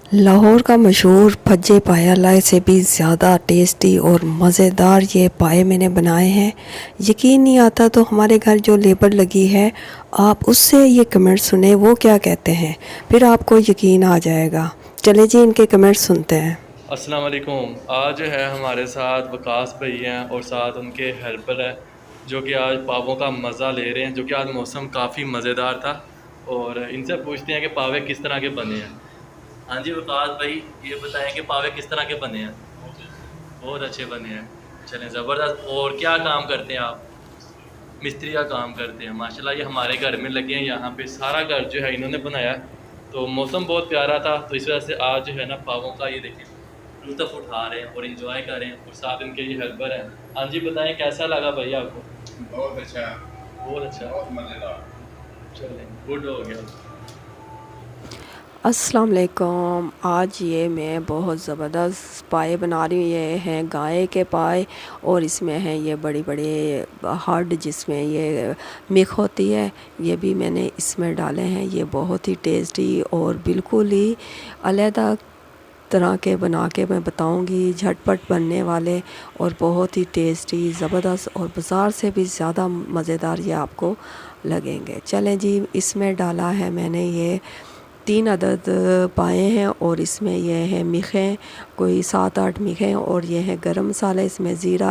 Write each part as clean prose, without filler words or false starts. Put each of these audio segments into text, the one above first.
लाहौर का मशहूर भज्जे पाए अलाई से भी ज़्यादा टेस्टी और मज़ेदार ये पाए मैंने बनाए हैं। यकीन नहीं आता तो हमारे घर जो लेबर लगी है, आप उससे ये कमेंट सुने वो क्या कहते हैं, फिर आपको यकीन आ जाएगा। चले जी इनके कमेंट सुनते हैं। अस्सलाम वालेकुम। आज जो है हमारे साथ वकास भाई हैं और साथ उनके हेल्पर है जो कि आज पावों का मज़ा ले रहे हैं, जो कि आज मौसम काफ़ी मज़ेदार था। और इनसे पूछते हैं कि पावे किस तरह के बने हैं। हाँ जी वकास भाई, ये बताएं कि पावे किस तरह के बने हैं। बहुत अच्छे बने हैं। चलें ज़बरदस्त। और क्या काम करते हैं आप? मिस्त्री का काम करते हैं माशाल्लाह। ये हमारे घर में लगे हैं, यहाँ पे सारा घर जो है इन्होंने बनाया है। तो मौसम बहुत प्यारा था तो इस वजह से आज जो है ना पावों का ये देखें लुत्फ़ उठा रहे हैं और इंजॉय कर रहे हैं, और साथ इनके ये हेल्पर हैं। हाँ जी बताएं कैसा लगा भैया आपको? बहुत अच्छा, बहुत अच्छा। बहुत मज़ेदार। चलें गुड हो गया। अस्सलाम वालेकुम। आज ये मैं बहुत ज़बरदस्त पाए बना रही हूँ। ये हैं गाय के पाए और इसमें हैं ये बड़ी बड़े हड्ड जिसमें ये मिक होती है, ये भी मैंने इसमें डाले हैं। ये बहुत ही टेस्टी और बिल्कुल ही अलग तरह के बना के मैं बताऊंगी, झटपट बनने वाले और बहुत ही टेस्टी ज़बरदस्त और बाज़ार से भी ज़्यादा मज़ेदार ये आपको लगेंगे। चलें जी, इसमें डाला है मैंने ये 3 अदद पाए हैं और इसमें ये है मिखें, कोई 7-8 मिखें, और ये है गरम मसाला। इसमें ज़ीरा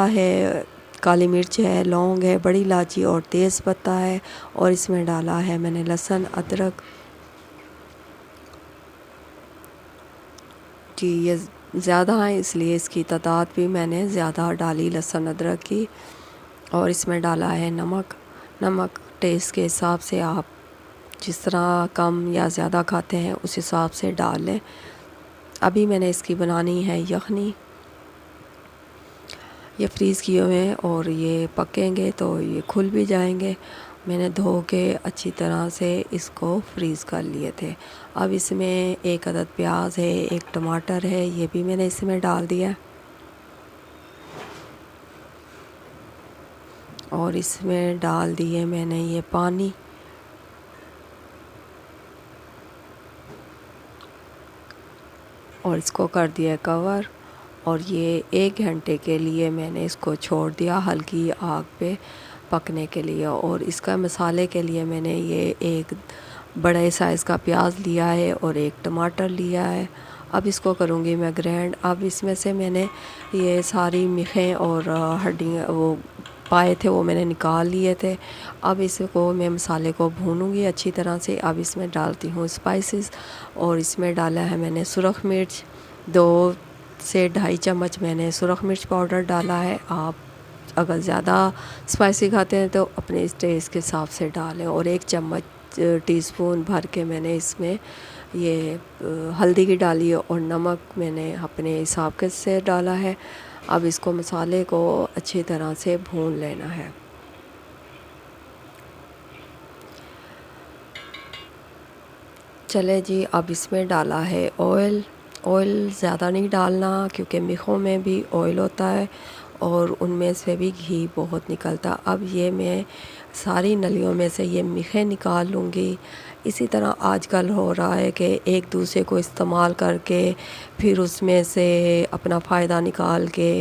है, काली मिर्च है, लौंग है, बड़ी इलायची और तेज़ पत्ता है। और इसमें डाला है मैंने लहसुन अदरक जी, ये ज़्यादा है इसलिए इसकी तादाद भी मैंने ज़्यादा डाली लहसुन अदरक की। और इसमें डाला है नमक टेस्ट के हिसाब से, आप जिस तरह कम या ज़्यादा खाते हैं उस हिसाब से डाल लें। अभी मैंने इसकी बनानी है यखनी। ये फ्रीज़ किए हुए हैं और ये पकेंगे तो ये खुल भी जाएंगे। मैंने धो के अच्छी तरह से इसको फ्रीज़ कर लिए थे। अब इसमें 1 अदद प्याज है, 1 टमाटर है, ये भी मैंने इसमें डाल दिया। और इसमें डाल दिए मैंने ये पानी। और इसको कर दिया कवर। और ये 1 घंटे के लिए मैंने इसको छोड़ दिया हल्की आग पे पकने के लिए। और इसका मसाले के लिए मैंने ये 1 बड़े साइज़ का प्याज लिया है और 1 टमाटर लिया है। अब इसको करूँगी मैं ग्राइंड। अब इसमें से मैंने ये सारी मिखें और हड्डियाँ वो पाए थे वो मैंने निकाल लिए थे। अब इसको मैं मसाले को भूनूंगी अच्छी तरह से। अब इसमें डालती हूँ स्पाइसेस और इसमें डाला है मैंने सुरख मिर्च, 2 से ढाई चम्मच मैंने सुरख मिर्च पाउडर डाला है। आप अगर ज़्यादा स्पाइसी खाते हैं तो अपने इस टेस्ट के हिसाब से डालें। और 1 चम्मच टीस्पून भर के मैंने इसमें ये हल्दी की डाली है और नमक मैंने अपने हिसाब के से डाला है। अब इसको मसाले को अच्छी तरह से भून लेना है। चले जी, अब इसमें डाला है ऑयल। ऑयल ज़्यादा नहीं डालना क्योंकि मिखों में भी ऑयल होता है और उनमें से भी घी बहुत निकलता। अब ये मैं सारी नलियों में से ये मिखें निकाल लूँगी। इसी तरह आजकल हो रहा है कि एक दूसरे को इस्तेमाल करके फिर उसमें से अपना फ़ायदा निकाल के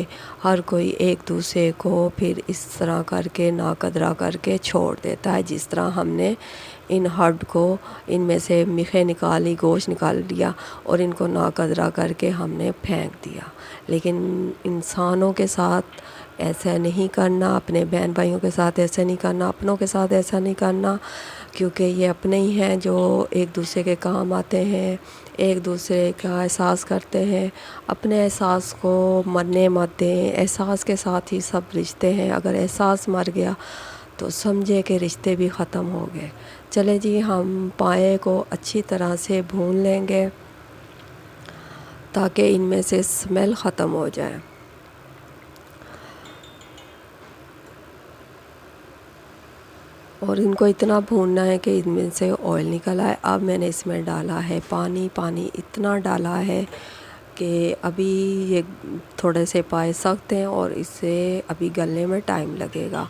हर कोई एक दूसरे को फिर इस तरह करके नाकदरा करके छोड़ देता है। जिस तरह हमने इन हड्ड को इनमें से मिखें निकाली, गोश्त निकाल लिया और इनको नाकदरा करके हमने फेंक दिया। लेकिन इंसानों के साथ ऐसा नहीं करना, अपने बहन भाइयों के साथ ऐसा नहीं करना, अपनों के साथ ऐसा नहीं करना, क्योंकि ये अपने ही हैं जो एक दूसरे के काम आते हैं, एक दूसरे का एहसास करते हैं। अपने एहसास को मरने मत दें, एहसास के साथ ही सब रिश्ते हैं। अगर एहसास मर गया तो समझे कि रिश्ते भी ख़त्म हो गए। चले जी, हम पाए को अच्छी तरह से भून लेंगे ताकि इनमें से स्मेल ख़त्म हो जाए। और इनको इतना भूनना है कि इनमें से ऑयल निकल आए। अब मैंने इसमें डाला है पानी। पानी इतना डाला है कि अभी ये थोड़े से पाए सख्त हैं और इससे अभी गलने में टाइम लगेगा।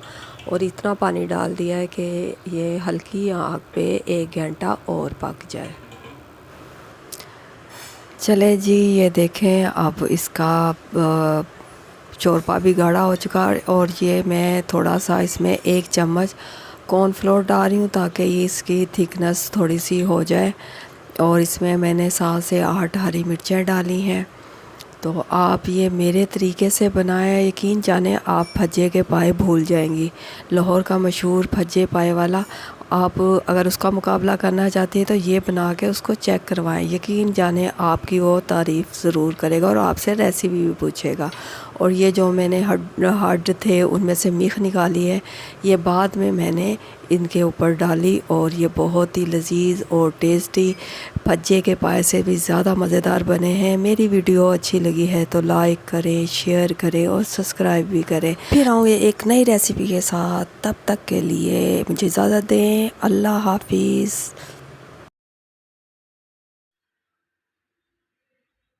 और इतना पानी डाल दिया है कि ये हल्की आंच पे 1 घंटा और पक जाए। चले जी, ये देखें अब इसका चोरपा भी गाढ़ा हो चुका है। और ये मैं थोड़ा सा इसमें 1 चम्मच कॉर्नफ्लोर डाल रही हूँ ताकि ये इसकी थिकनेस थोड़ी सी हो जाए। और इसमें मैंने 7 से 8 हरी मिर्चें डाली हैं। तो आप ये मेरे तरीके से बनाया, यकीन जाने आप भज्जे के पाए भूल जाएंगी। लाहौर का मशहूर भज्जे पाए वाला, आप अगर उसका मुकाबला करना चाहती हैं तो ये बना के उसको चेक करवाएं। यकीन जाने आपकी वो तारीफ़ ज़रूर करेगा और आपसे रेसिपी भी पूछेगा। और ये जो मैंने हड्ड थे उनमें से मीख निकाली है, ये बाद में मैंने इनके ऊपर डाली और ये बहुत ही लजीज और टेस्टी भज्जे के पाए से भी ज़्यादा मज़ेदार बने हैं। मेरी वीडियो अच्छी लगी है तो लाइक करें, शेयर करें और सब्सक्राइब भी करें। फिर आऊँगी एक नई रेसिपी के साथ, तब तक के लिए मुझे इजाज़त दें। अल्लाह हाफिज़।